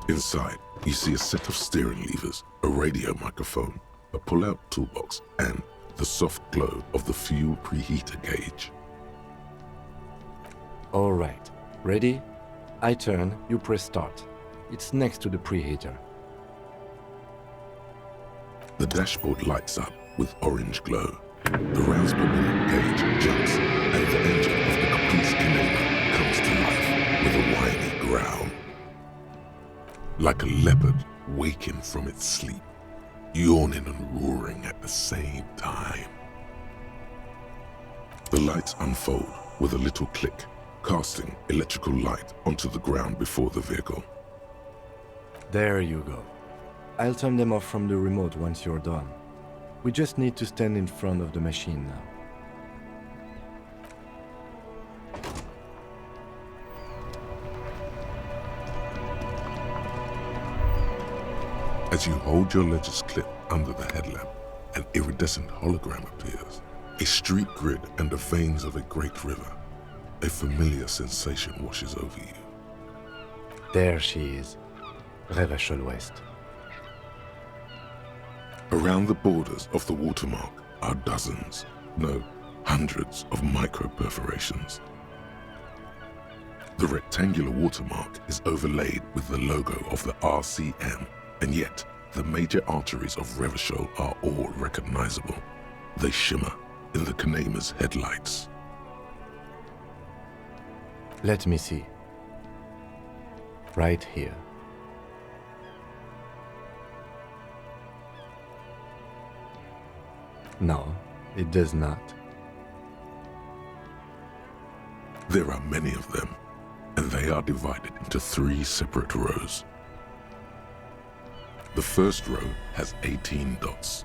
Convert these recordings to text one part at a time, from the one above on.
Inside, you see a set of steering levers, a radio microphone, a pull-out toolbox, and the soft glow of the fuel preheater gauge. All right, ready? I turn, you press start. It's next to the preheater. The dashboard lights up with orange glow. The rounds per minute gauge jumps, and the engine of the Caprice Canela comes to life with a whiny growl. Like a leopard waking from its sleep, yawning and roaring at the same time. The lights unfold with a little click, casting electrical light onto the ground before the vehicle. There you go. I'll turn them off from the remote once you're done. We just need to stand in front of the machine now. As you hold your ledger's clip under the headlamp, an iridescent hologram appears. A street grid and the veins of a great river. A familiar sensation washes over you. There she is, Revachol West. Around the borders of the watermark are dozens, no, hundreds of micro-perforations. The rectangular watermark is overlaid with the logo of the RCM, and yet the major arteries of Revachol are all recognizable. They shimmer in the Canema's headlights. Let me see. Right here. No, it does not. There are many of them, and they are divided into 3 separate rows. The first row has 18 dots.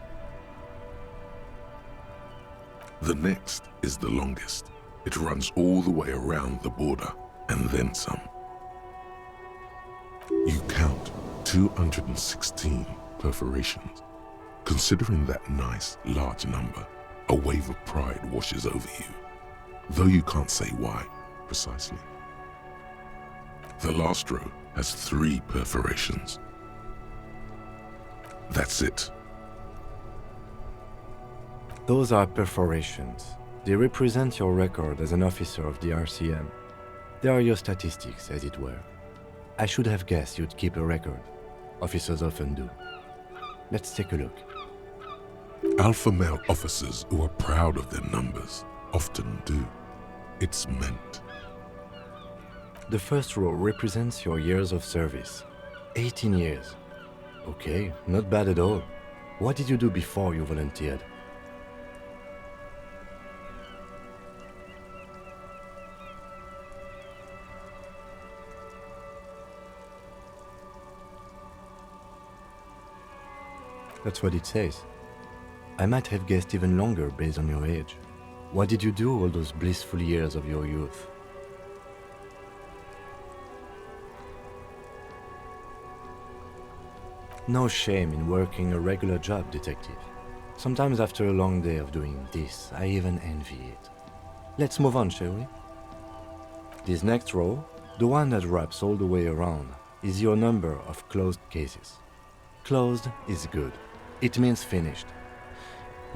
The next is the longest. It runs all the way around the border, and then some. You count 216 perforations. Considering that nice, large number, a wave of pride washes over you, though you can't say why precisely. The last row has 3 perforations. That's it. Those are perforations. They represent your record as an officer of the RCM. They are your statistics, as it were. I should have guessed you'd keep a record. Officers often do. Let's take a look. Alpha male officers who are proud of their numbers often do. It's meant. The first row represents your years of service. 18 years. Okay, not bad at all. What did you do before you volunteered? That's what it says. I might have guessed even longer based on your age. What did you do all those blissful years of your youth? No shame in working a regular job, detective. Sometimes after a long day of doing this, I even envy it. Let's move on, shall we? This next row, the one that wraps all the way around, is your number of closed cases. Closed is good. It means finished.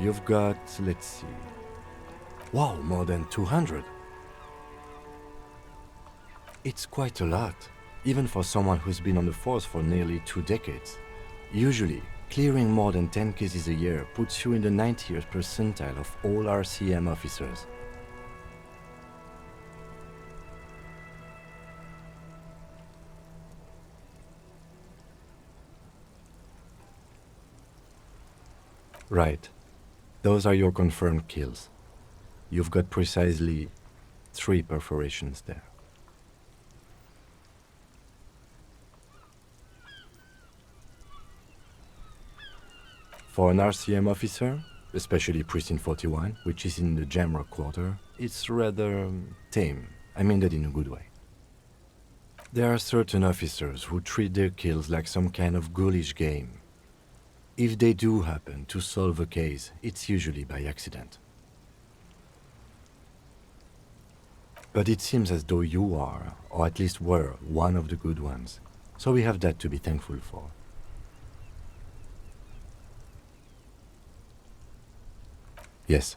You've got, let's see... Wow, more than 200. It's quite a lot, even for someone who's been on the force for nearly 2 decades. Usually, clearing more than 10 cases a year puts you in the 90th percentile of all RCM officers. Right. Those are your confirmed kills. You've got precisely 3 perforations there. For an RCM officer, especially Precinct 41, which is in the Jamrock Quarter, it's rather tame. I mean that in a good way. There are certain officers who treat their kills like some kind of ghoulish game. If they do happen to solve a case, it's usually by accident. But it seems as though you are, or at least were, one of the good ones. So we have that to be thankful for. Yes.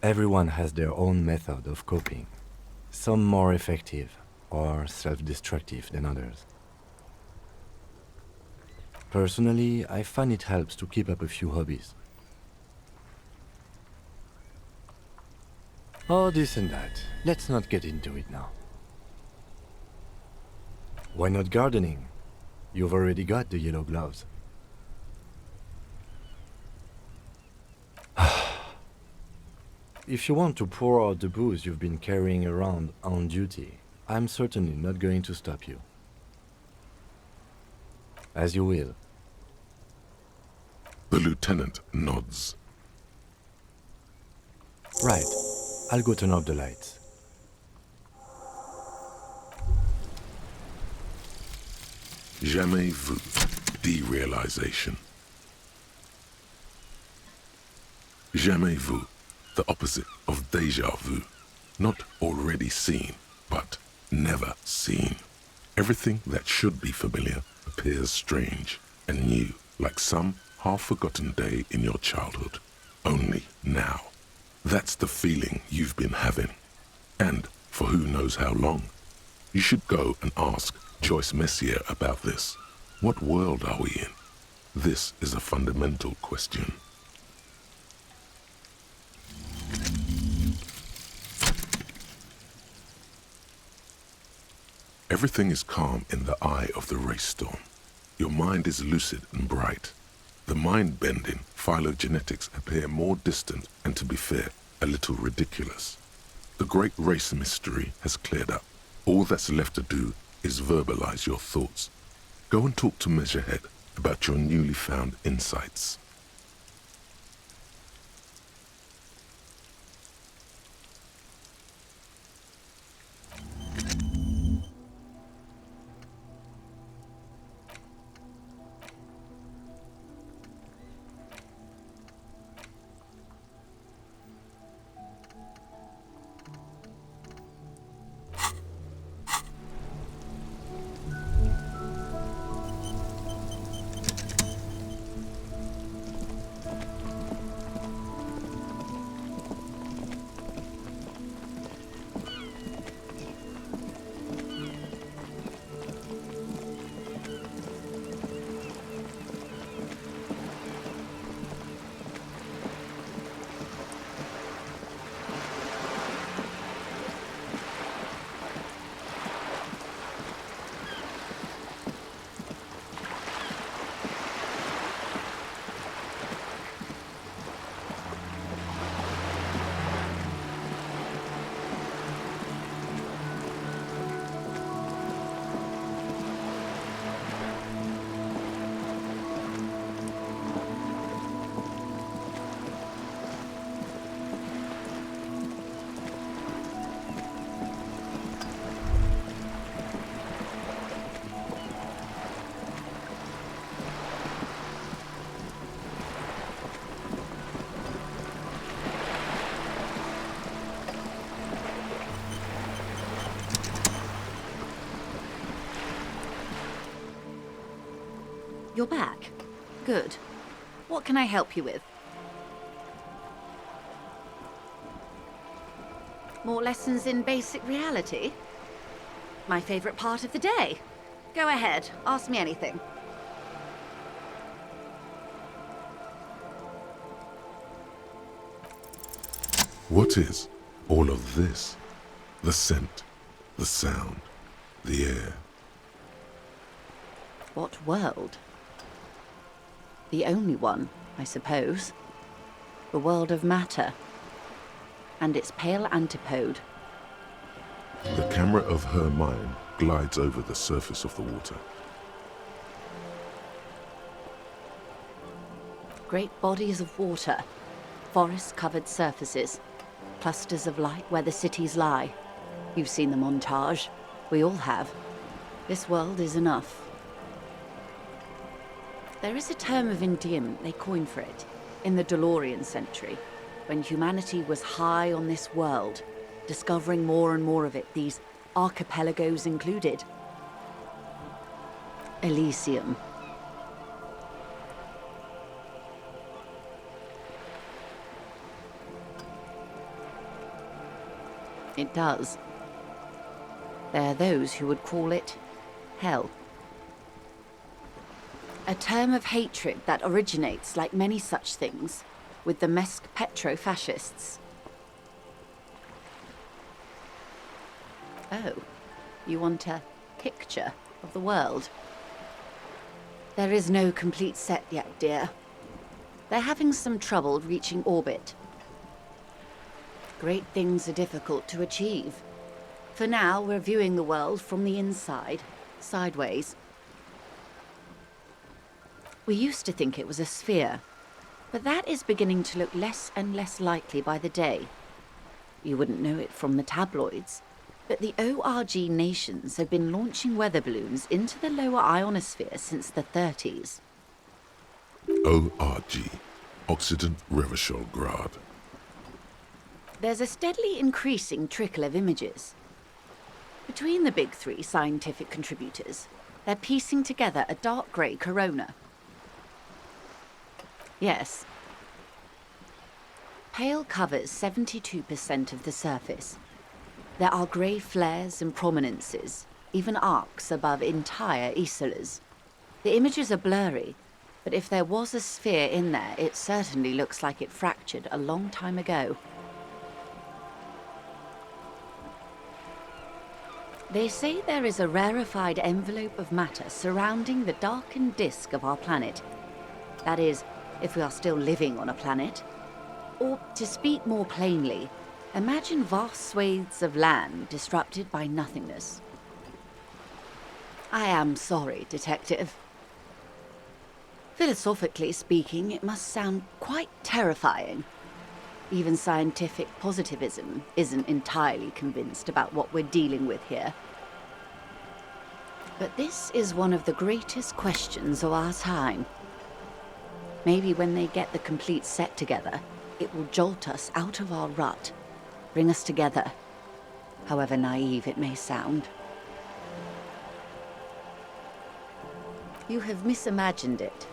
Everyone has their own method of coping. Some more effective or self-destructive than others. Personally, I find it helps to keep up a few hobbies. Oh, this and that. Let's not get into it now. Why not gardening? You've already got the yellow gloves. If you want to pour out the booze you've been carrying around on duty, I'm certainly not going to stop you. As you will. The lieutenant nods. Right. I'll go turn off the lights. Jamais vu. Derealization. Jamais vu. The opposite of déjà vu. Not already seen, but never seen. Everything that should be familiar appears strange and new, like some half-forgotten day in your childhood. Only now. That's the feeling you've been having. And for who knows how long. You should go and ask Joyce Messier about this. What world are we in? This is a fundamental question. Everything is calm in the eye of the race storm. Your mind is lucid and bright. The mind-bending phylogenetics appear more distant and, to be fair, a little ridiculous. The great race mystery has cleared up. All that's left to do is verbalize your thoughts. Go and talk to Measurehead about your newly found insights. You're back. Good. What can I help you with? More lessons in basic reality? My favorite part of the day. Go ahead, ask me anything. What is all of this? The scent, the sound, the air. What world? The only one, I suppose. The world of matter. And its pale antipode. The camera of her mind glides over the surface of the water. Great bodies of water. Forest-covered surfaces. Clusters of light where the cities lie. You've seen the montage. We all have. This world is enough. There is a term of endearment they coined for it in the DeLorean century, when humanity was high on this world, discovering more and more of it, these archipelagos included. Elysium. It does. There are those who would call it hell. A term of hatred that originates, like many such things, with the Mesk petro-fascists. Oh, you want a picture of the world? There is no complete set yet, dear. They're having some trouble reaching orbit. Great things are difficult to achieve. For now, we're viewing the world from the inside, sideways. We used to think it was a sphere, but that is beginning to look less and less likely by the day. You wouldn't know it from the tabloids, but the ORG nations have been launching weather balloons into the lower ionosphere since the 30s. ORG, Occident Revichol-Grad. There's a steadily increasing trickle of images. Between the big three scientific contributors, they're piecing together a dark grey corona. Yes. Pale covers 72% of the surface. There are grey flares and prominences, even arcs above entire isolas. The images are blurry, but if there was a sphere in there, it certainly looks like it fractured a long time ago. They say there is a rarefied envelope of matter surrounding the darkened disk of our planet. That is, if we are still living on a planet. Or, to speak more plainly, imagine vast swathes of land disrupted by nothingness. I am sorry, Detective. Philosophically speaking, it must sound quite terrifying. Even scientific positivism isn't entirely convinced about what we're dealing with here. But this is one of the greatest questions of our time. Maybe when they get the complete set together, it will jolt us out of our rut, bring us together, however naive it may sound. You have misimagined it.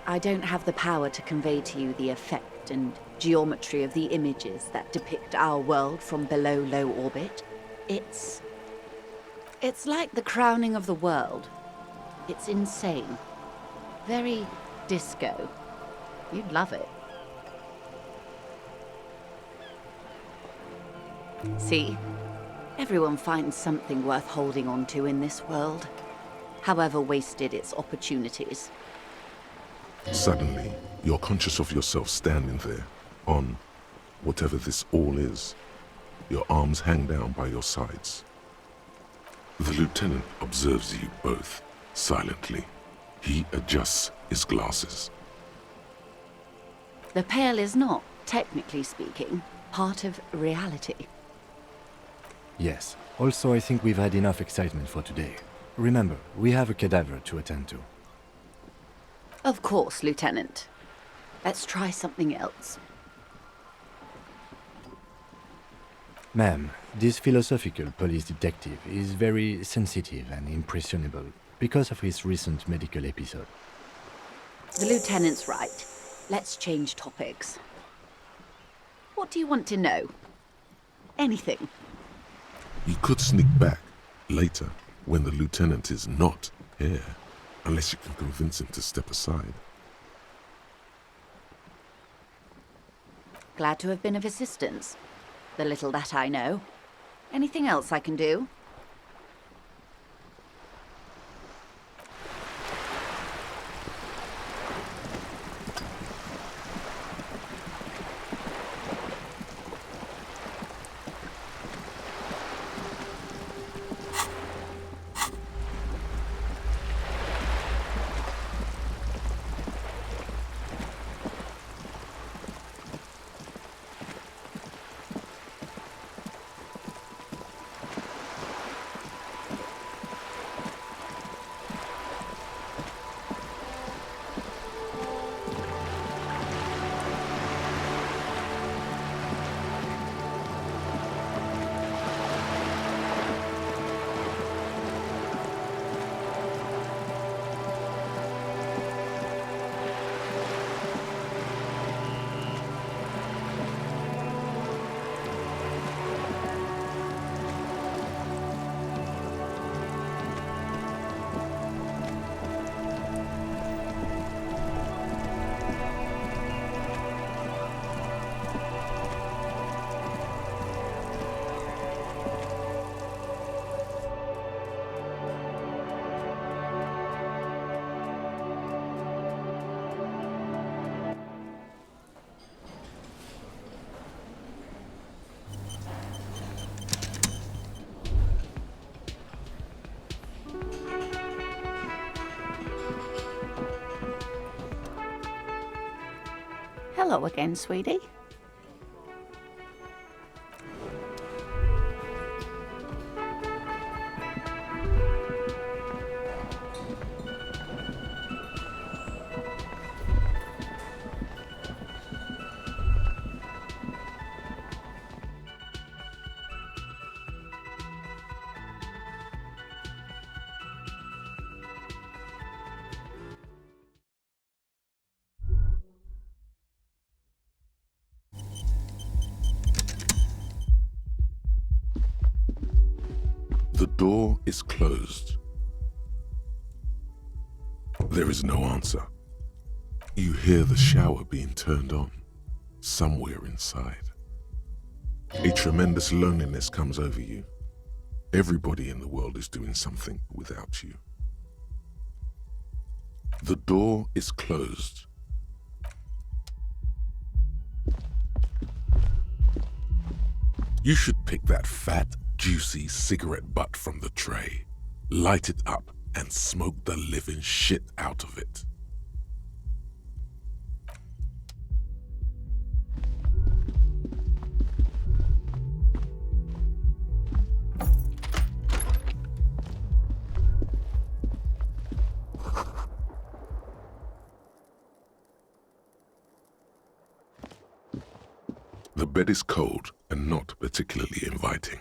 I don't have the power to convey to you the effect and geometry of the images that depict our world from below low orbit. It's like the crowning of the world. It's insane. Very disco. You'd love it. See? Everyone finds something worth holding on to in this world, however wasted its opportunities. Suddenly, you're conscious of yourself standing there, on whatever this all is. Your arms hang down by your sides. The lieutenant observes you both, silently. He adjusts his glasses. The Pale is not, technically speaking, part of reality. Yes. Also, I think we've had enough excitement for today. Remember, we have a cadaver to attend to. Of course, Lieutenant. Let's try something else. Ma'am, this philosophical police detective is very sensitive and impressionable because of his recent medical episode. The Lieutenant's right. Let's change topics. What do you want to know? Anything. You could sneak back later when the lieutenant is not here, unless you can convince him to step aside. Glad to have been of assistance. The little that I know. Anything else I can do? hello again, sweetie. The door is closed. There is no answer. You hear the shower being turned on, somewhere inside. A tremendous loneliness comes over you. Everybody in the world is doing something without you. The door is closed. You should pick that fat, juicy cigarette butt from the tray, light it up, and smoke the living shit out of it. The bed is cold and not particularly inviting,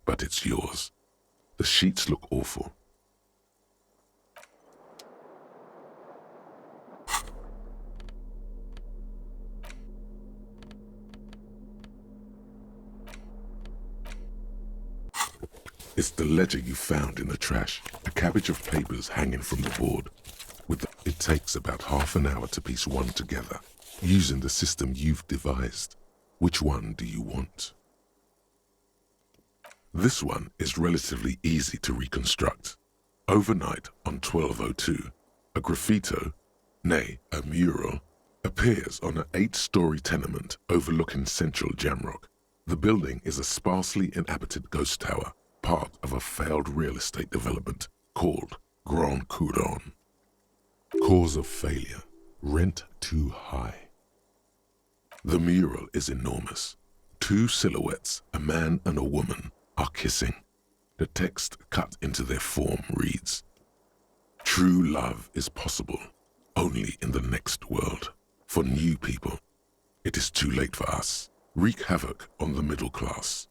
but it's yours. The sheets look awful. It's the ledger you found in the trash, a cabbage of papers hanging from the board. It takes about half an hour to piece one together, using the system you've devised. Which one do you want? This one is relatively easy to reconstruct. Overnight on 1202, a graffito, nay, a mural, appears on an 8-story tenement overlooking central Jamrock. The building is a sparsely inhabited ghost tower, part of a failed real estate development called Grand Couronne. Cause of failure, rent too high. The mural is enormous. 2 silhouettes, a man and a woman, are kissing. The text cut into their form reads, "True love is possible only in the next world. For new people, it is too late for us. Wreak havoc on the middle class."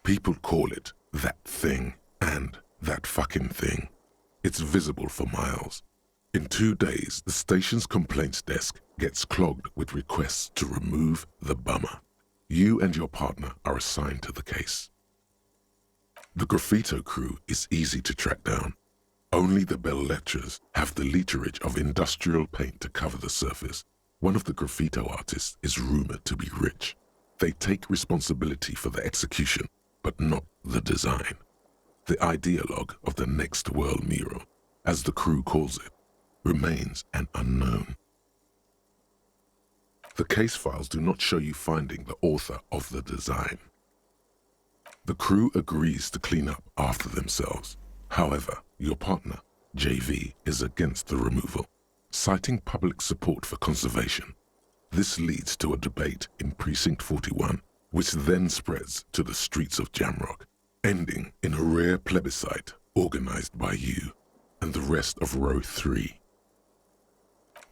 People call it that thing and that fucking thing. It's visible for miles. In 2 days, the station's complaints desk gets clogged with requests to remove the bummer. You and your partner are assigned to the case. The graffito crew is easy to track down. Only the bell lectures have the literage of industrial paint to cover the surface. One of the graffito artists is rumored to be rich. They take responsibility for the execution, but not the design. The ideologue of the next world mural, as the crew calls it, remains an unknown. The case files do not show you finding the author of the design. The crew agrees to clean up after themselves. However, your partner, JV, is against the removal, citing public support for conservation. This leads to a debate in Precinct 41, which then spreads to the streets of Jamrock, ending in a rare plebiscite organized by you and the rest of Row 3.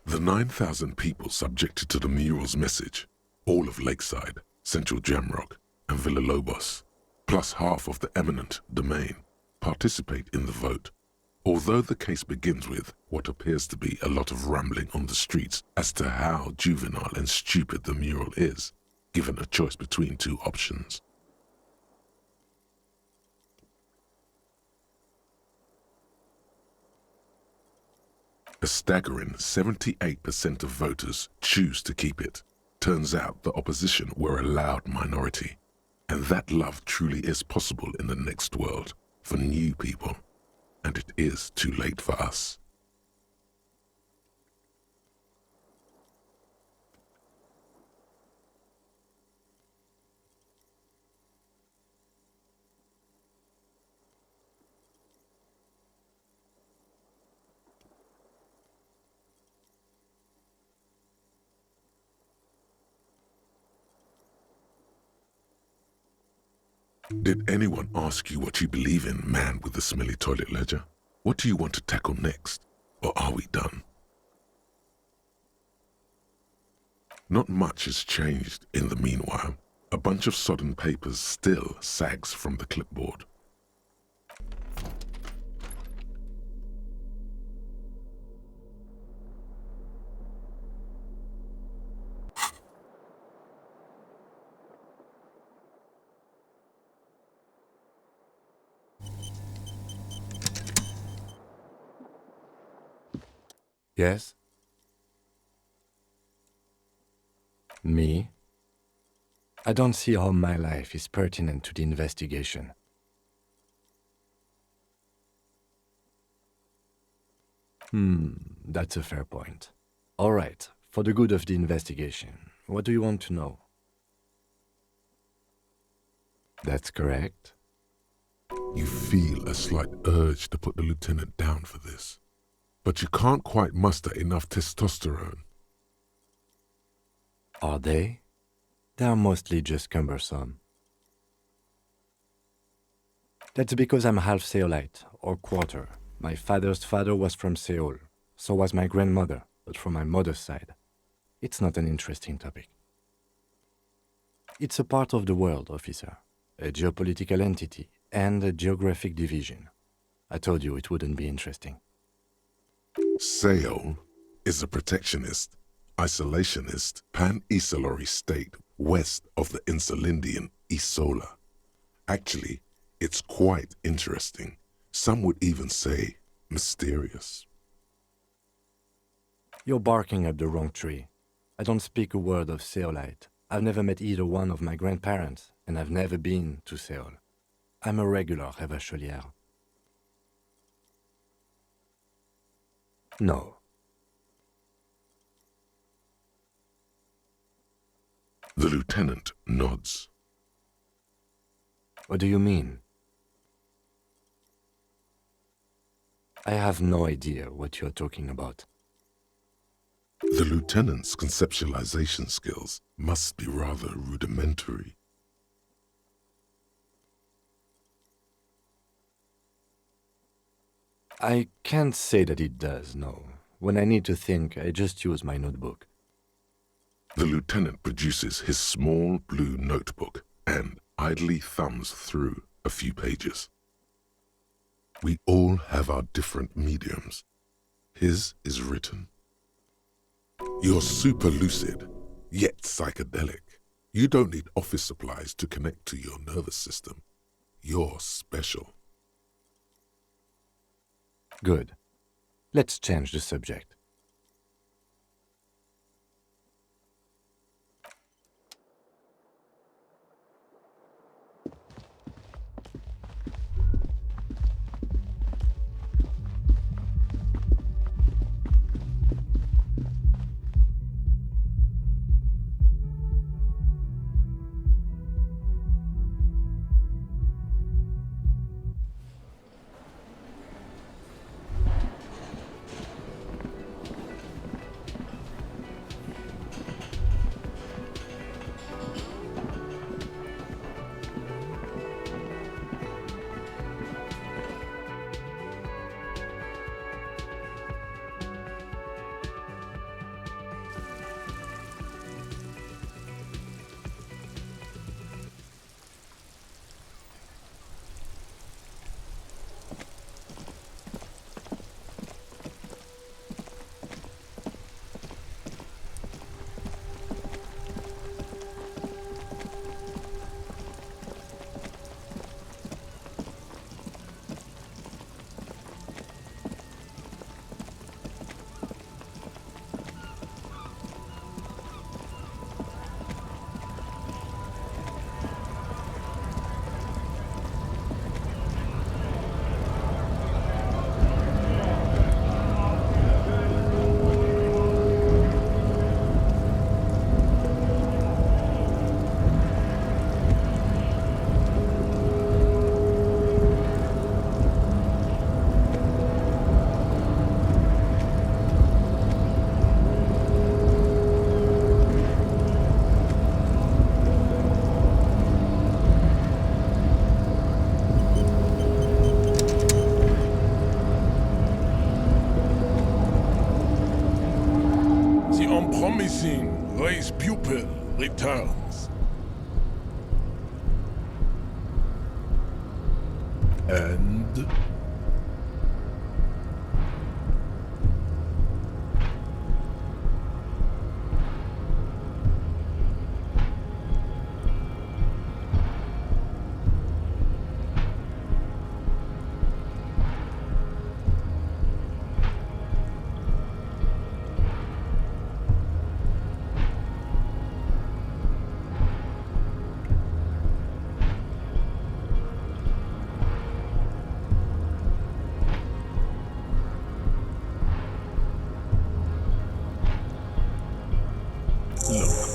The 9,000 people subjected to the mural's message, all of Lakeside, Central Jamrock, and Villalobos, plus half of the eminent domain, participate in the vote. Although the case begins with what appears to be a lot of rambling on the streets as to how juvenile and stupid the mural is, given a choice between 2 options. A staggering 78% of voters choose to keep it. Turns out the opposition were a loud minority, and that love truly is possible in the next world for new people, and it is too late for us. Did anyone ask you what you believe in, man with the smelly toilet ledger? What do you want to tackle next? Or are we done? Not much has changed in the meanwhile. A bunch of sodden papers still sags from the clipboard. Yes? Me? I don't see how my life is pertinent to the investigation. That's a fair point. All right, for the good of the investigation, what do you want to know? That's correct. You feel a slight urge to put the lieutenant down for this, but you can't quite muster enough testosterone. Are they? They are mostly just cumbersome. That's because I'm half Seolite, or quarter. My father's father was from Seoul. So was my grandmother, but from my mother's side. It's not an interesting topic. It's a part of the world, officer. A geopolitical entity and a geographic division. I told you it wouldn't be interesting. Seoul is a protectionist, isolationist, pan-Isolari state west of the Insulindian Isola. Actually, it's quite interesting. Some would even say mysterious. You're barking up the wrong tree. I don't speak a word of Seolite. I've never met either one of my grandparents, and I've never been to Seoul. I'm a regular Revacholière. No. The lieutenant nods. What do you mean? I have no idea what you're talking about. The lieutenant's conceptualization skills must be rather rudimentary. I can't say that it does, no. When I need to think, I just use my notebook. The lieutenant produces his small blue notebook and idly thumbs through a few pages. We all have our different mediums. His is written. You're super lucid, yet psychedelic. You don't need office supplies to connect to your nervous system. You're special. Good. Let's change the subject. returns. And look,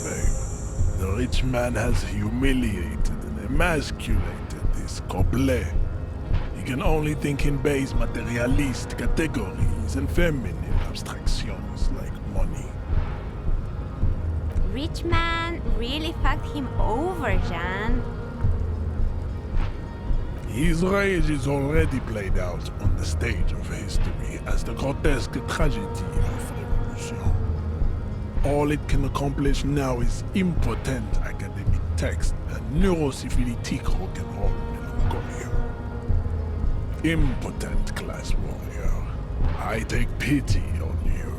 babe. The rich man has humiliated and emasculated this couple. He can only think in base materialist categories and feminine abstractions like money. Rich man really fucked him over, Jan. His rage is already played out on the stage of history as the grotesque tragedy of revolution. All it can accomplish now is impotent academic text and neurosyphilitic rock and roll melancholia. Impotent class warrior, I take pity on you.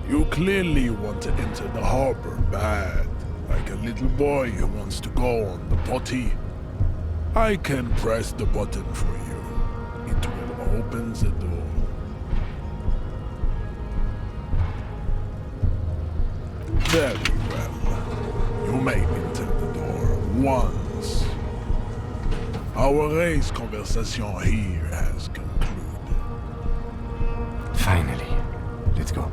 You clearly want to enter the harbor bad, like a little boy who wants to go on the potty. I can press the button for you. It will open the door. Very well. You may enter the door once. Our race conversation here has concluded. Finally. Let's go.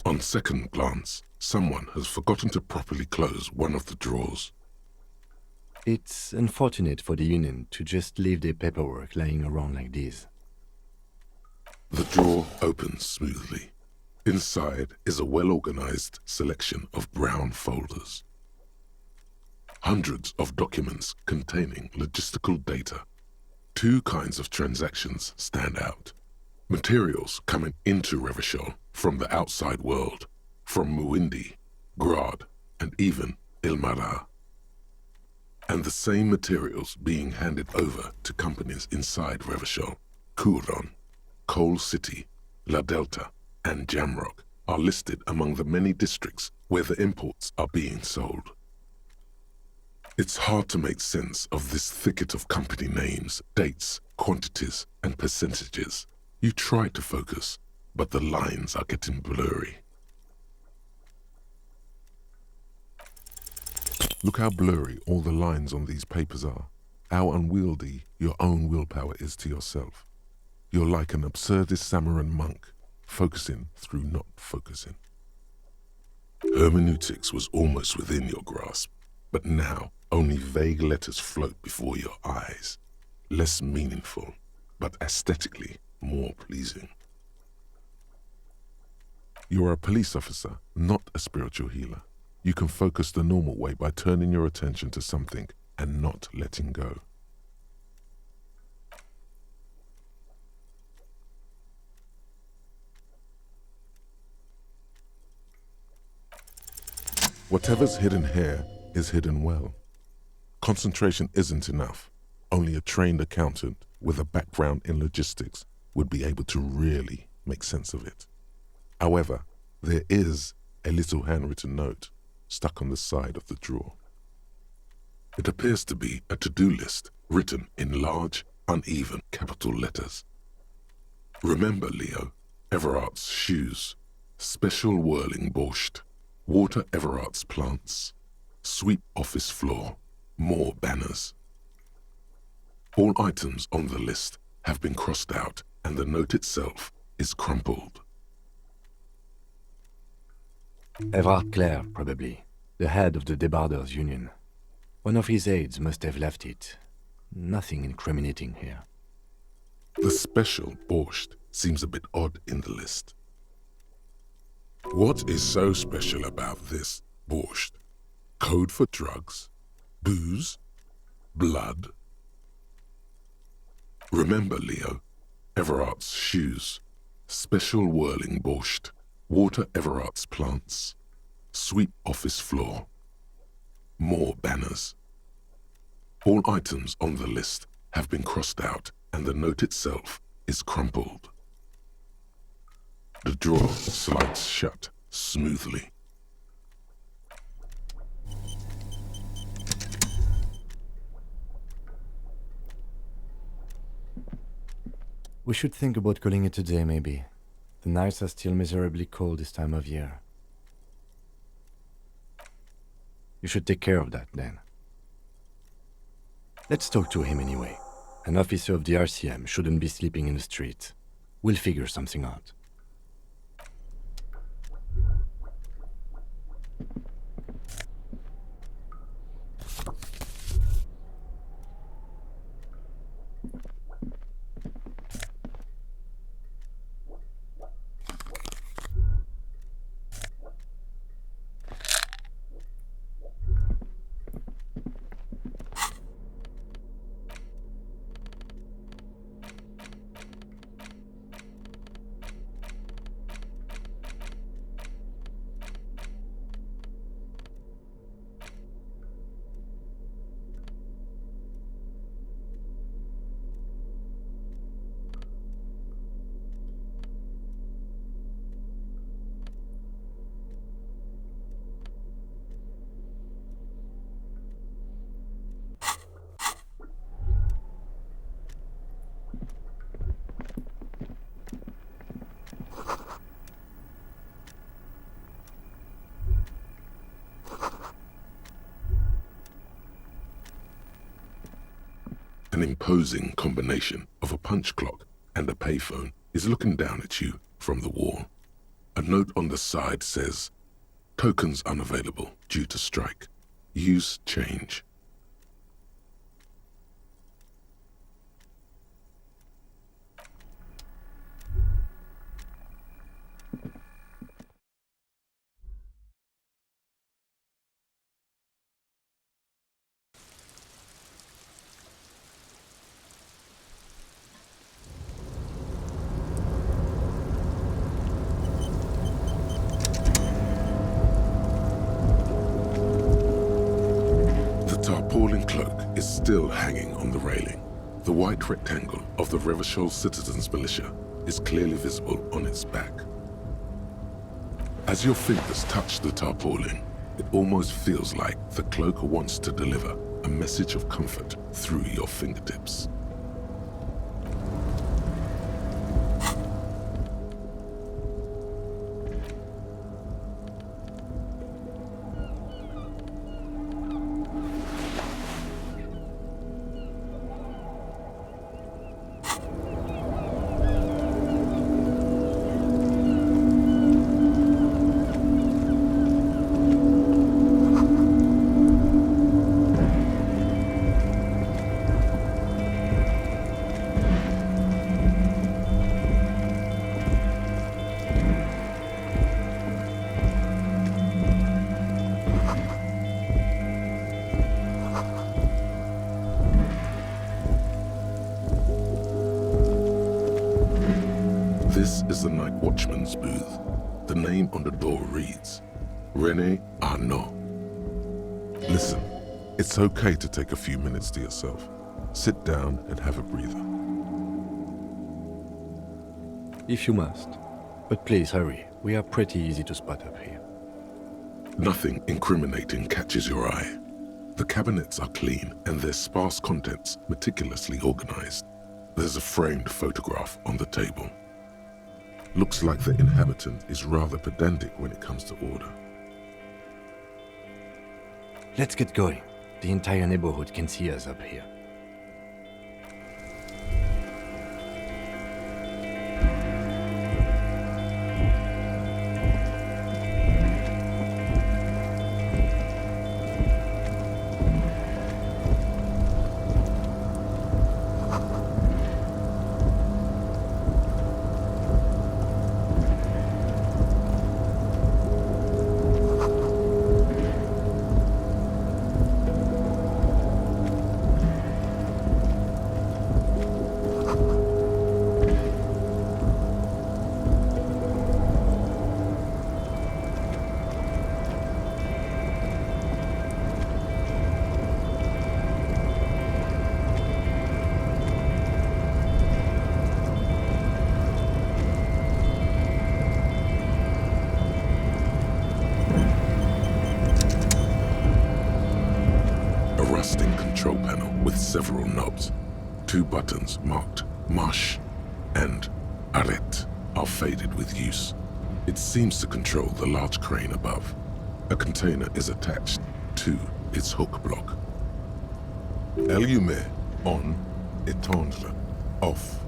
On second glance, someone has forgotten to properly close one of the drawers. It's unfortunate for the Union to just leave their paperwork lying around like this. The drawer opens smoothly. Inside is a well-organized selection of brown folders. Hundreds of documents containing logistical data. Two kinds of transactions stand out. Materials coming into Revachol from the outside world, from Muindi, Grad, and even Ilmara. And the same materials being handed over to companies inside Revachol, Kuron, Coal City, La Delta, and Jamrock are listed among the many districts where the imports are being sold. It's hard to make sense of this thicket of company names, dates, quantities, and percentages. You try to focus, but the lines are getting blurry. Look how blurry all the lines on these papers are. How unwieldy your own willpower is to yourself. You're like an absurdist Samaran monk, focusing through not focusing. Hermeneutics was almost within your grasp, but now only vague letters float before your eyes. Less meaningful, but aesthetically more pleasing. You're a police officer, not a spiritual healer. You can focus the normal way by turning your attention to something and not letting go. Whatever's hidden here is hidden well. Concentration isn't enough. Only a trained accountant with a background in logistics would be able to really make sense of it. However, there is a little handwritten note stuck on the side of the drawer. It appears to be a to-do list written in large, uneven capital letters. Remember, Leo, Everard's shoes, special whirling borscht, water Everard's plants, sweep office floor, more banners. All items on the list have been crossed out and the note itself is crumpled. Everard Clare, probably, the head of the Debarders Union. One of his aides must have left it. Nothing incriminating here. The special borscht seems a bit odd in the list. What is so special about this borscht? Code for drugs? Booze? Blood? Remember, Leo, Everard's shoes, special whirling borscht, water Everard's plants, sweep office floor, more banners. All items on the list have been crossed out and the note itself is crumpled. The drawer slides shut smoothly. We should think about calling it a day, maybe. The nights are still miserably cold this time of year. You should take care of that, then. Let's talk to him anyway. An officer of the RCM shouldn't be sleeping in the street. We'll figure something out. An imposing combination of a punch clock and a payphone is looking down at you from the wall. A note on the side says, "Tokens unavailable due to strike. Use change." The tarpaulin cloak is still hanging on the railing. The white rectangle of the Revachol Citizens Militia is clearly visible on its back. As your fingers touch the tarpaulin, it almost feels like the cloak wants to deliver a message of comfort through your fingertips. This is the night watchman's booth. The name on the door reads, René Arnaud. Listen, it's okay to take a few minutes to yourself. Sit down and have a breather. If you must. But please hurry. We are pretty easy to spot up here. Nothing incriminating catches your eye. The cabinets are clean and their sparse contents meticulously organized. There's a framed photograph on the table. Looks like the inhabitant is rather pedantic when it comes to order. Let's get going. The entire neighborhood can see us up here. Control panel with several knobs. 2 buttons marked Marsh and Arrête are faded with use. It seems to control the large crane above. A container is attached to its hook block. Allumer on, éteindre off.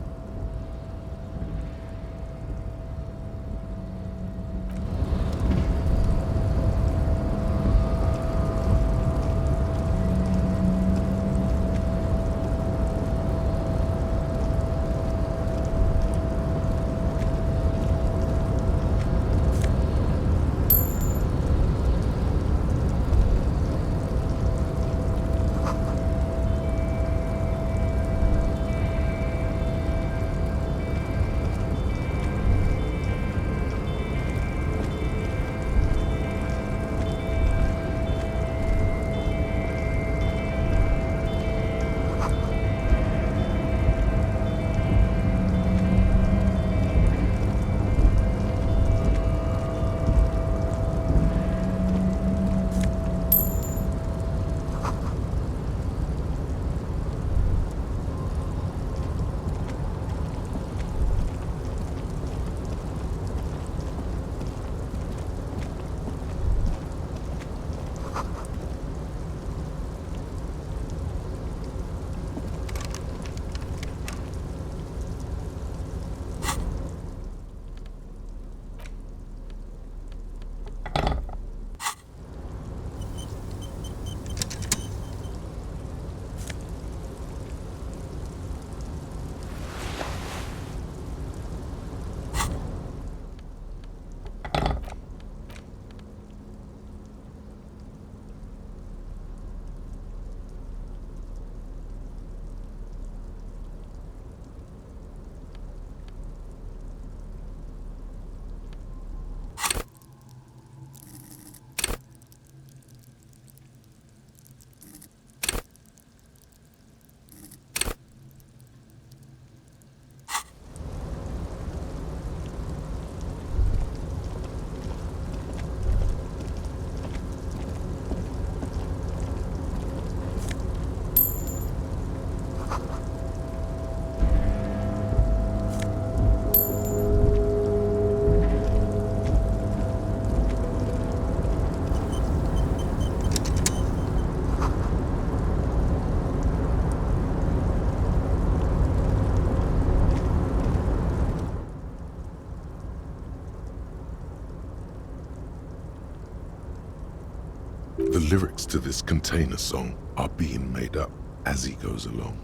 The lyrics to this container song are being made up as he goes along.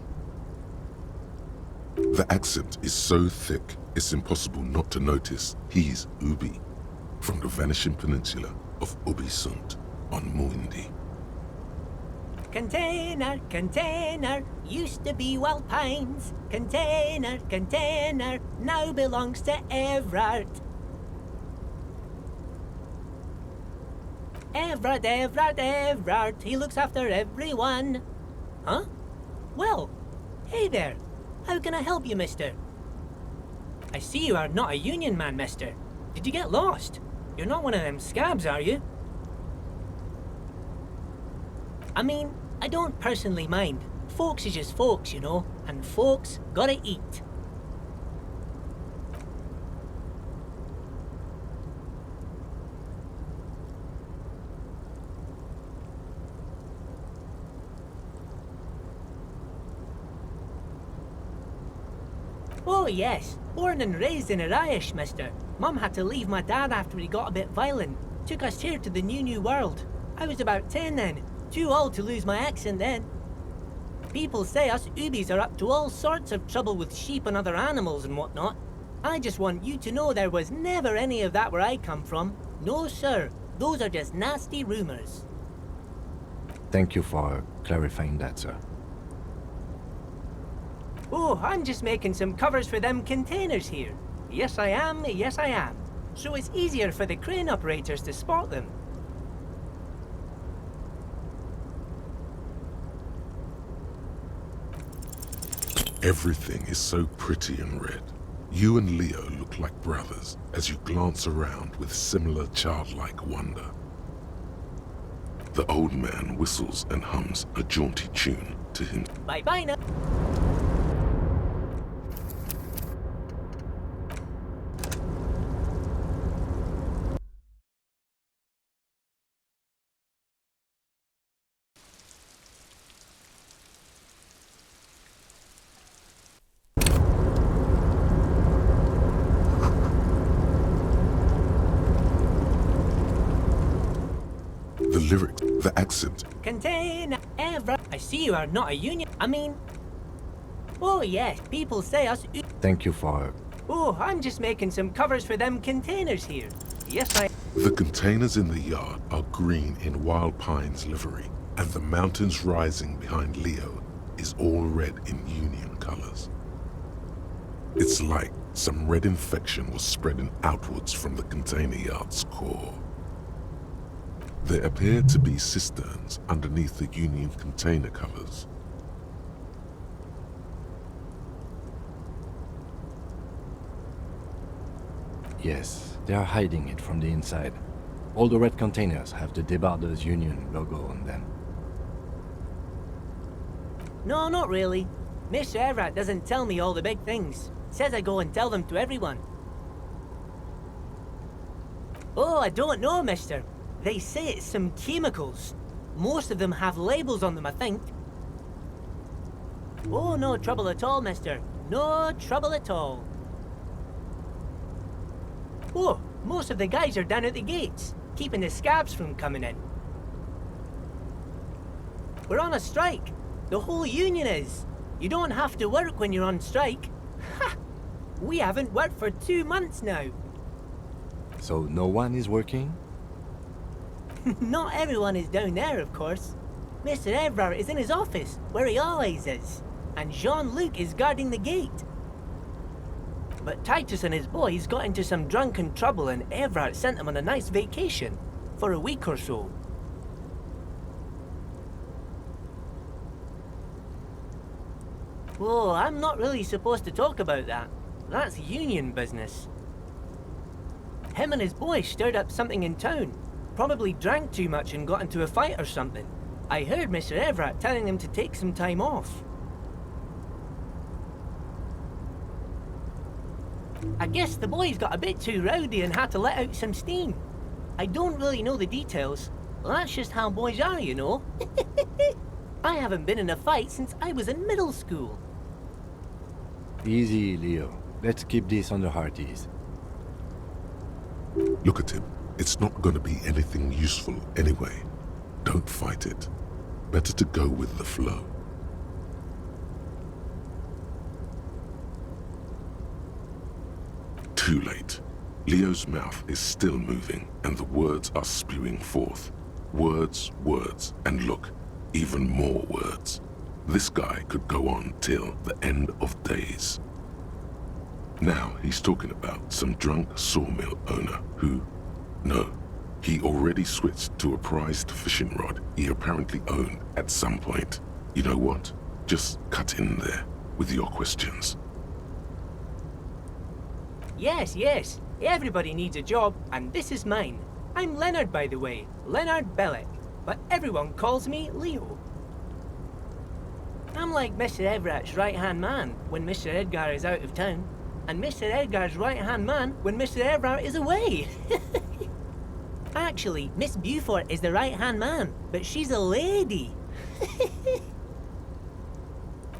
The accent is so thick, it's impossible not to notice he's Ubi, from the vanishing peninsula of Ubisund on Muindi. Container, container, used to be Wild Pines. Container, container, now belongs to Everard. Everard, he looks after everyone. Huh? Well, hey there. How can I help you, mister? I see you are not a union man, mister. Did you get lost? You're not one of them scabs, are you? I mean, I don't personally mind. Folks is just folks, you know, and folks gotta eat. Oh yes, born and raised in Irish, mister. Mum had to leave my dad after he got a bit violent. Took us here to the new world. I was about 10 then, too old to lose my accent then. People say us Ubies are up to all sorts of trouble with sheep and other animals and whatnot. I just want you to know there was never any of that where I come from. No sir, those are just nasty rumours. Thank you for clarifying that, sir. Oh, I'm just making some covers for them containers here. Yes I am, yes I am. So it's easier for the crane operators to spot them. Everything is so pretty and red. You and Leo look like brothers as you glance around with similar childlike wonder. The old man whistles and hums a jaunty tune to him. Bye-bye now. The lyrics, the accent, Container, Everard. I see you are not a union. I mean... Oh yes, people say us Thank you for... Oh, I'm just making some covers for them containers here. Yes, I... The containers in the yard are green in Wild Pine's livery, and the mountains rising behind Leo is all red in Union colors. It's like some red infection was spreading outwards from the container yard's core. There appear to be cisterns underneath the Union container covers. Yes, they are hiding it from the inside. All the red containers have the Debarders Union logo on them. No, not really. Mr. Everett doesn't tell me all the big things. Says I go and tell them to everyone. Oh, I don't know, mister. They say it's some chemicals. Most of them have labels on them, I think. Oh, no trouble at all, mister. No trouble at all. Oh, most of the guys are down at the gates, keeping the scabs from coming in. We're on a strike. The whole union is. You don't have to work when you're on strike. Ha! We haven't worked for 2 months now. So no one is working? Not everyone is down there, of course. Mr. Everard is in his office, where he always is. And Jean-Luc is guarding the gate. But Titus and his boys got into some drunken trouble and Everard sent them on a nice vacation. For a week or so. Oh, I'm not really supposed to talk about that. That's union business. Him and his boys stirred up something in town. Probably drank too much and got into a fight or something. I heard Mr. Everett telling them to take some time off. I guess the boys got a bit too rowdy and had to let out some steam. I don't really know the details. That's just how boys are, you know. I haven't been in a fight since I was in middle school. Easy, Leo. Let's keep this on the hearties. Look at him. It's not going to be anything useful anyway. Don't fight it. Better to go with the flow. Too late. Leo's mouth is still moving and the words are spewing forth. Words, words, and look, even more words. This guy could go on till the end of days. Now he's talking about some drunk sawmill owner who... No, He already switched to a prized fishing rod he apparently owned at some point. You know what? Just cut in there with your questions. Yes, yes. Everybody needs a job, and this is mine. I'm Leonard, by the way. Leonard Bellick. But everyone calls me Leo. I'm like Mr. Everett's right-hand man when Mr. Edgar is out of town, and Mr. Edgar's right-hand man when Mr. Everett is away. Actually, Miss Beaufort is the right-hand man, but she's a lady.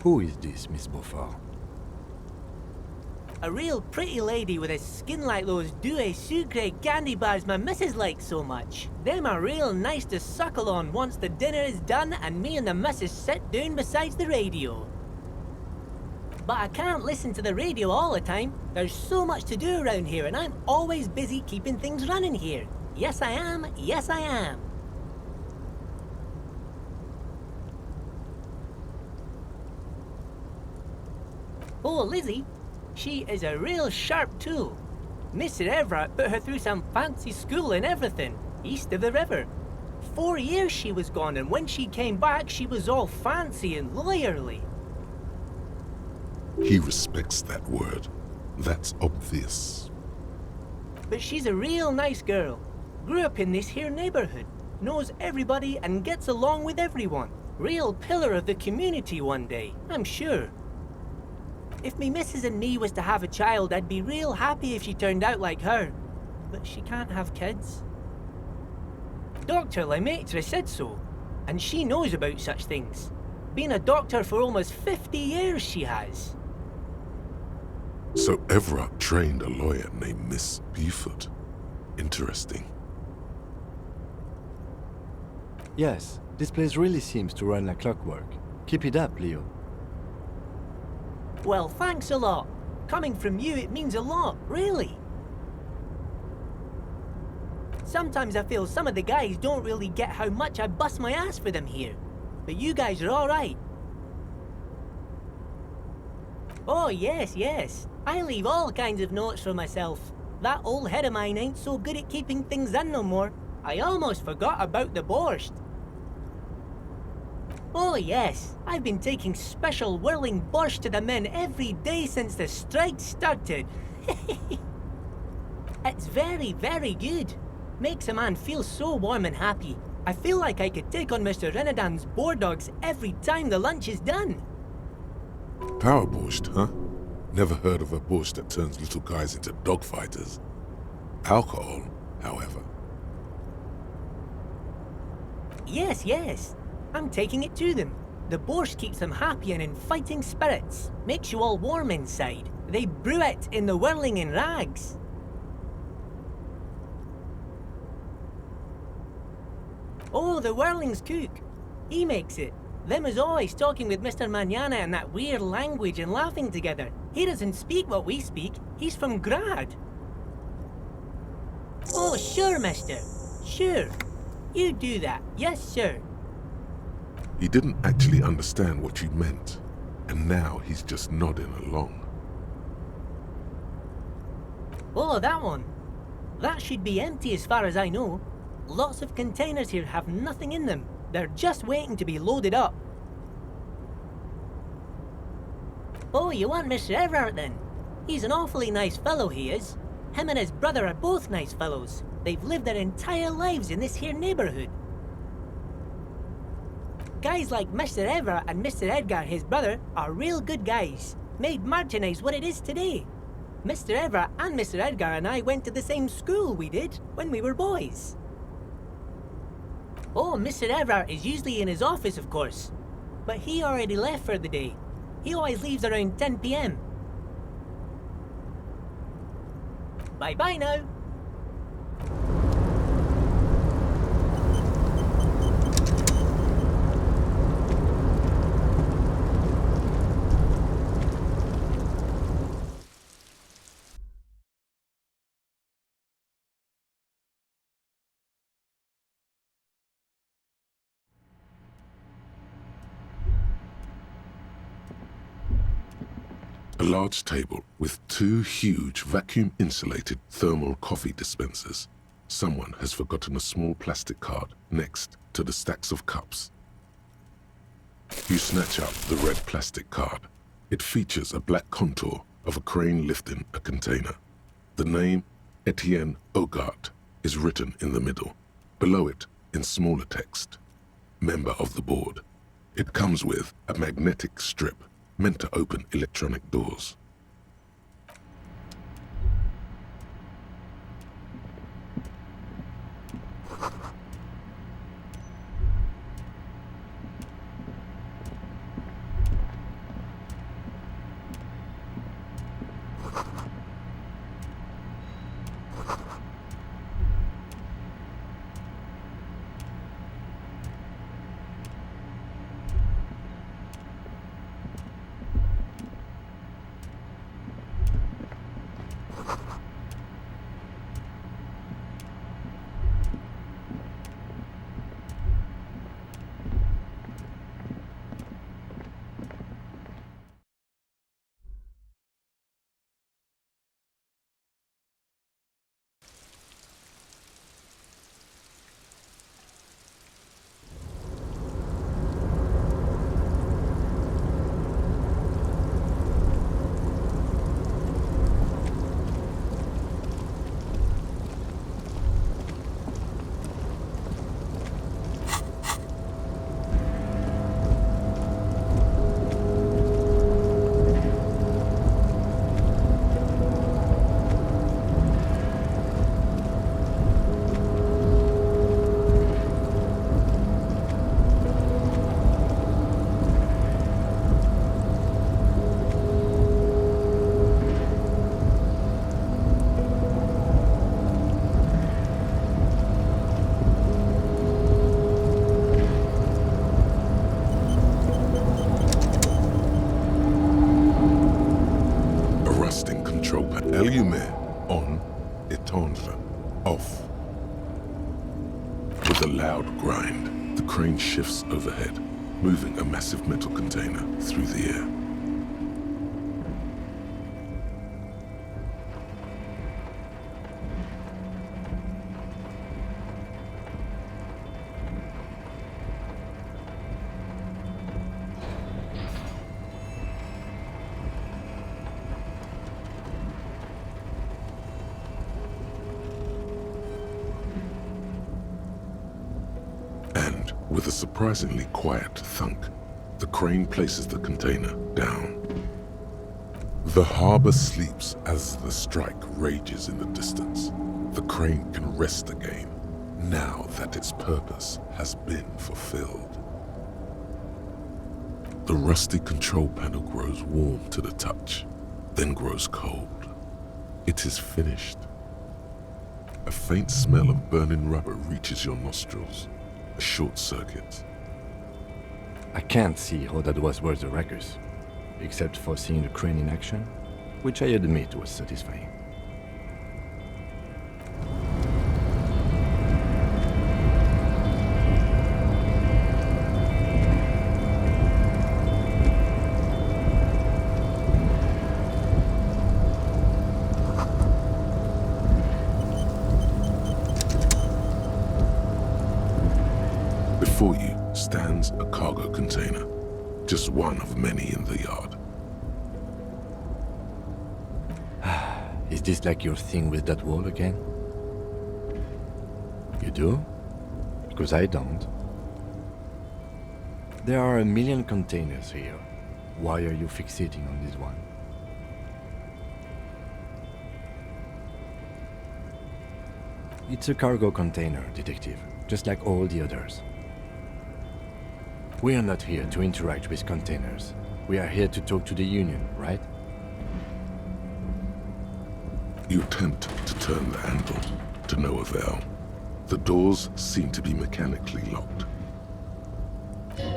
Who is this, Miss Beaufort? A real pretty lady with a skin like those Douai Sucre candy bars my missus likes so much. Them are real nice to suckle on once the dinner is done and me and the missus sit down beside the radio. But I can't listen to the radio all the time. There's so much to do around here and I'm always busy keeping things running here. Yes I am, yes I am. Oh, Lizzie. She is a real sharp tool. Mr. Everett put her through some fancy school and everything, east of the river. 4 years she was gone, and when she came back, she was all fancy and lawyerly. He respects that word. That's obvious. But she's a real nice girl. Grew up in this here neighborhood, knows everybody and gets along with everyone. Real pillar of the community one day, I'm sure. If me missus and me was to have a child, I'd be real happy if she turned out like her. But she can't have kids. Dr. Lemaitre said so, and she knows about such things. Been a doctor for almost 50 years, she has. So Everett trained a lawyer named Miss Beaufort. Interesting. Yes, this place really seems to run like clockwork. Keep it up, Leo. Well, thanks a lot. Coming from you, it means a lot, really. Sometimes I feel some of the guys don't really get how much I bust my ass for them here. But you guys are alright. Oh, yes, yes. I leave all kinds of notes for myself. That old head of mine ain't so good at keeping things in no more. I almost forgot about the borscht. Oh yes, I've been taking special whirling borscht to the men every day since the strike started. It's very, very good. Makes a man feel so warm and happy. I feel like I could take on Mr. Renadan's boar dogs every time the lunch is done. Power borscht, huh? Never heard of a borscht that turns little guys into dogfighters. Alcohol, however. Yes, yes. I'm taking it to them. The borscht keeps them happy and in fighting spirits. Makes you all warm inside. They brew it in the whirling in rags. Oh, the whirling's cook. He makes it. Them is always talking with Mr. Manana in that weird language and laughing together. He doesn't speak what we speak. He's from Grad. Oh, sure, mister. Sure. You do that. Yes, sir. He didn't actually understand what you meant, and now he's just nodding along. Oh, that one. That should be empty as far as I know. Lots of containers here have nothing in them. They're just waiting to be loaded up. Oh, you want Mr. Everett then? He's an awfully nice fellow, he is. Him and his brother are both nice fellows. They've lived their entire lives in this here neighborhood. Guys like Mr. Everett and Mr. Edgar, his brother, are real good guys. Made Martinez what it is today. Mr. Everett and Mr. Edgar and I went to the same school, we did, when we were boys. Oh, Mr. Everett is usually in his office, of course. But he already left for the day. He always leaves around 10 p.m. Bye-bye now. A large table with two huge vacuum-insulated thermal coffee dispensers Someone has forgotten a small plastic card next to the stacks of cups. You snatch up the red plastic card. It features a black contour of a crane lifting a container. The name, Etienne Hogarth, is written in the middle. Below it, in smaller text, member of the board. It comes with a magnetic strip meant to open electronic doors. Elysium on, éteindre, off. With a loud grind, the crane shifts overhead, moving a massive metal container through the air. With a surprisingly quiet thunk, the crane places the container down. The harbor sleeps as the strike rages in the distance. The crane can rest again, now that its purpose has been fulfilled. The rusty control panel grows warm to the touch, then grows cold. It is finished. A faint smell of burning rubber reaches your nostrils. A short circuit. I can't see how that was worth the wreckers, except for seeing the crane in action, which I admit was satisfying. Before you stands a cargo container, just one of many in the yard. Is this like your thing with that wall again? You do? Because I don't. There are a million containers here. Why are you fixating on this one? It's a cargo container, detective, just like all the others. We are not here to interact with containers. We are here to talk to the Union, right? You attempt to turn the handle, to no avail. The doors seem to be mechanically locked.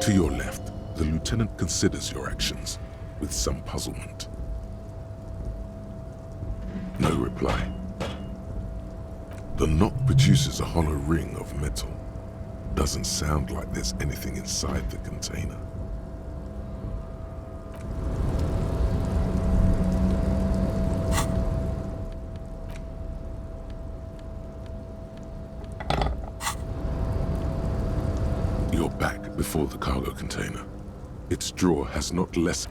To your left, the lieutenant considers your actions with some puzzlement. No reply. The knock produces a hollow ring of metal. Doesn't sound like there's anything inside the container. before the cargo container. Its drawer has not less.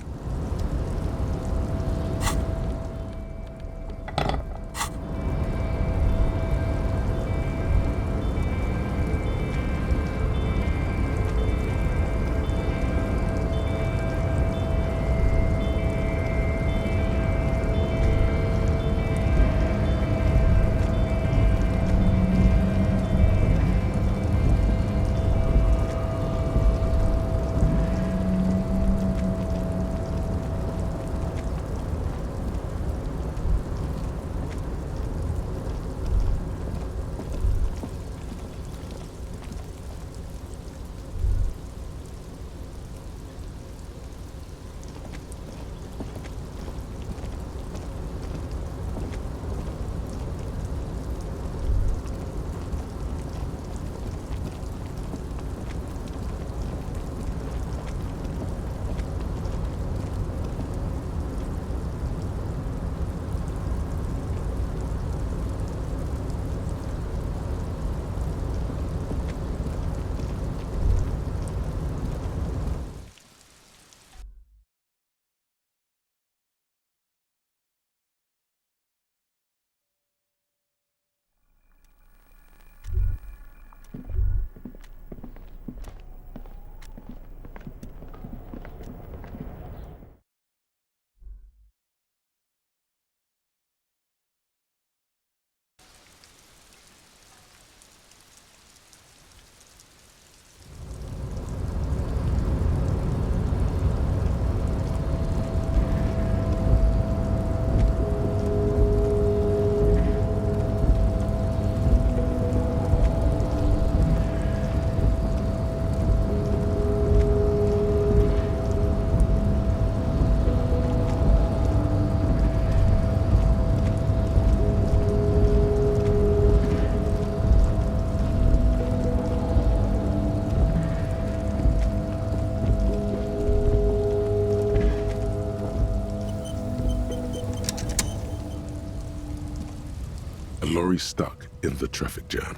A lorry stuck in the traffic jam.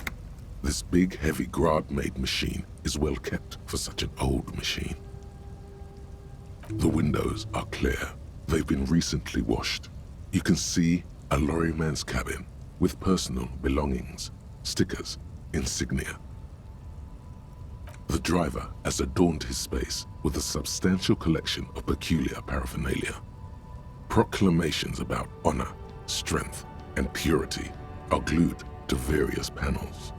This big, heavy Grad-made machine is well kept for such an old machine. The windows are clear. They've been recently washed. You can see a lorryman's cabin with personal belongings, stickers, insignia. The driver has adorned his space with a substantial collection of peculiar paraphernalia. Proclamations about honor, strength, and purity are glued to various panels.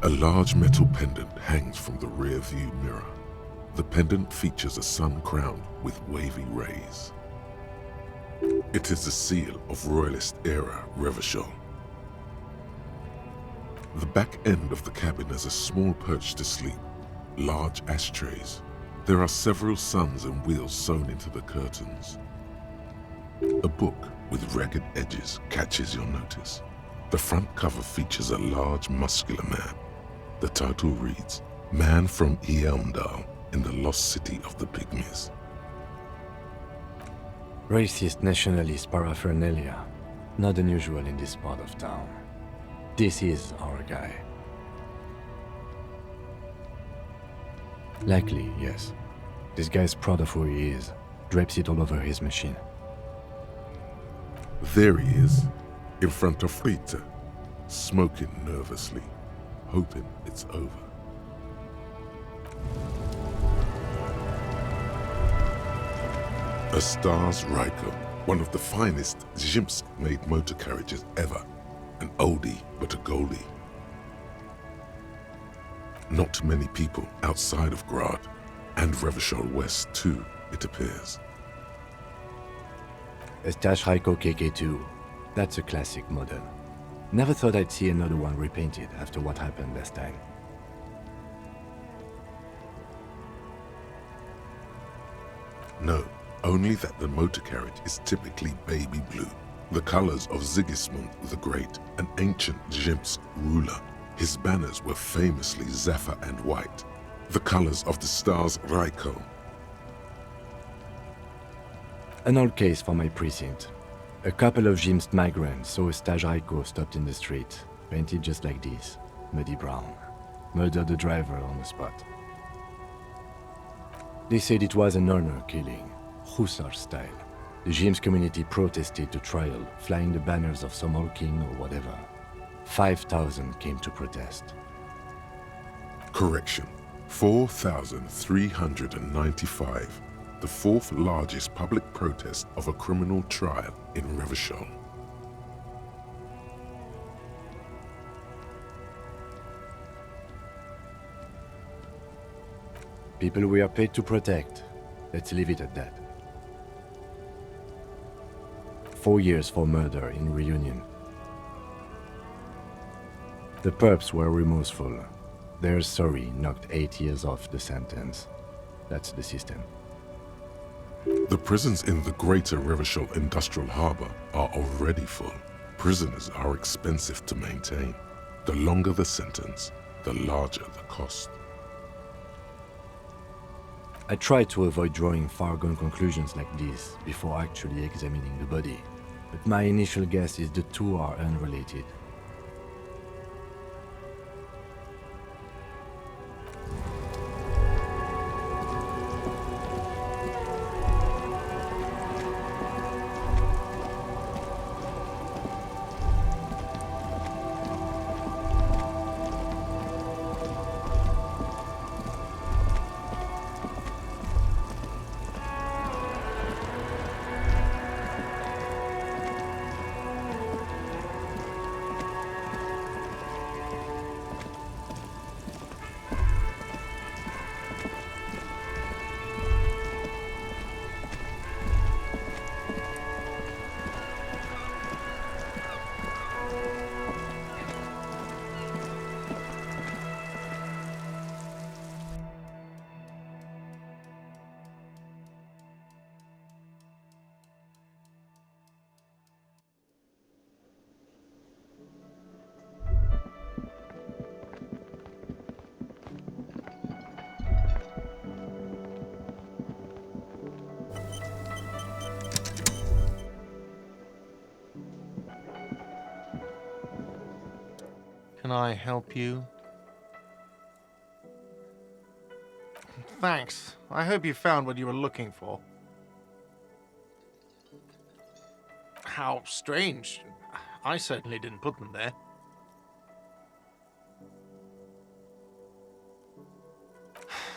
A large metal pendant hangs from the rear view mirror. The pendant features a sun crowned with wavy rays. It is the seal of Royalist era Revachol. The back end of the cabin has a small perch to sleep, large ashtrays. There are several suns and wheels sewn into the curtains. A book with ragged edges catches your notice. The front cover features a large, muscular man. The title reads, Man from Eamdal in the Lost City of the Pygmies. Racist nationalist paraphernalia, not unusual in this part of town. This is our guy. Likely, yes. This guy's proud of who he is, drapes it all over his machine. There he is, in front of Rita, smoking nervously, hoping it's over. A Stars Ryko, one of the finest Zhimsk-made motor carriages ever. An oldie, but a goldie. Not many people outside of Grad, and Revachol West too, it appears. Estash Ryko KK2. That's a classic model. Never thought I'd see another one repainted after what happened last time. No, only that the motor carriage is typically baby blue, the colors of Sigismund the Great, an ancient Zhimsk ruler. His banners were famously zephyr and white, the colors of the Stars Ryko. An old case for my precinct. A couple of Zhimsk migrants saw a Staj Ryko stopped in the street, painted just like this, muddy brown. Murdered the driver on the spot. They said it was an honor killing, hussar style. The James community protested the trial, flying the banners of some old king or whatever. 5,000 came to protest. Correction. 4,395. The fourth largest public protest of a criminal trial in Revachol. People we are paid to protect. Let's leave it at that. 4 years for murder in Reunion. The perps were remorseful. Their sorry knocked 8 years off the sentence. That's the system. The prisons in the greater Revachol industrial harbor are already full. Prisoners are expensive to maintain. The longer the sentence, the larger the cost. I tried to avoid drawing far-gone conclusions like this before actually examining the body, but my initial guess is the two are unrelated. Can I help you? Thanks. I hope you found what you were looking for. How strange. I certainly didn't put them there.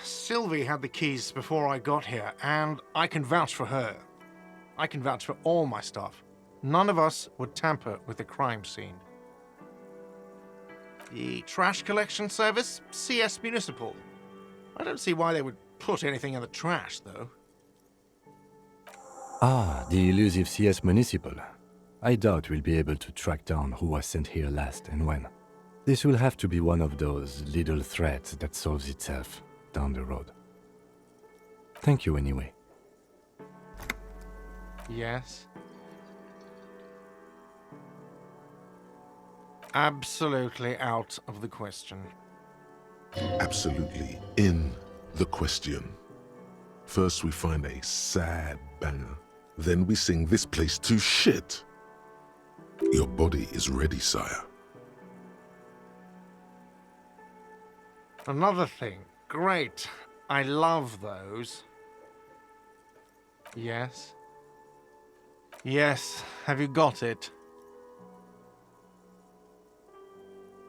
Sylvie had the keys before I got here, and I can vouch for her. I can vouch for all my staff. None of us would tamper with the crime scene. The trash collection service? CS Municipal. I don't see why they would put anything in the trash, though. Ah, the elusive CS Municipal. I doubt we'll be able to track down who was sent here last and when. This will have to be one of those little threats that solves itself down the road. Thank you anyway. Yes? Absolutely out of the question. Absolutely in the question. First we find a sad banger. Then we sing this place to shit. Your body is ready, sire. Another thing. Great. I love those. Yes? Yes. Have you got it?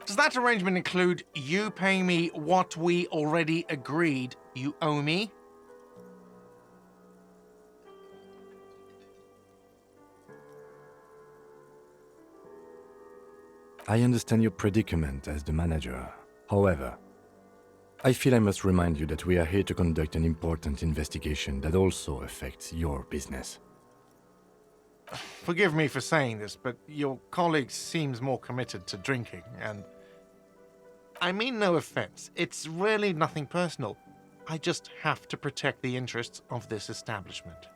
Does that arrangement include you paying me what we already agreed you owe me? I understand your predicament as the manager. However, I feel I must remind you that we are here to conduct an important investigation that also affects your business. Forgive me for saying this, but your colleague seems more committed to drinking, and... I mean no offense. It's really nothing personal. I just have to protect the interests of this establishment.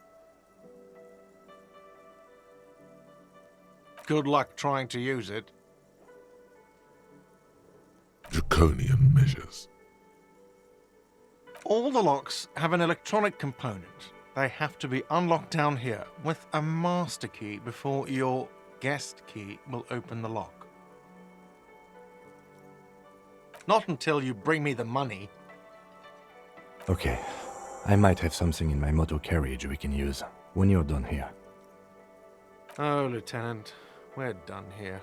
Good luck trying to use it. Draconian measures. All the locks have an electronic component. They have to be unlocked down here with a master key before your guest key will open the lock. Not until you bring me the money. Okay, I might have something in my motor carriage we can use when you're done here. Oh, Lieutenant, we're done here.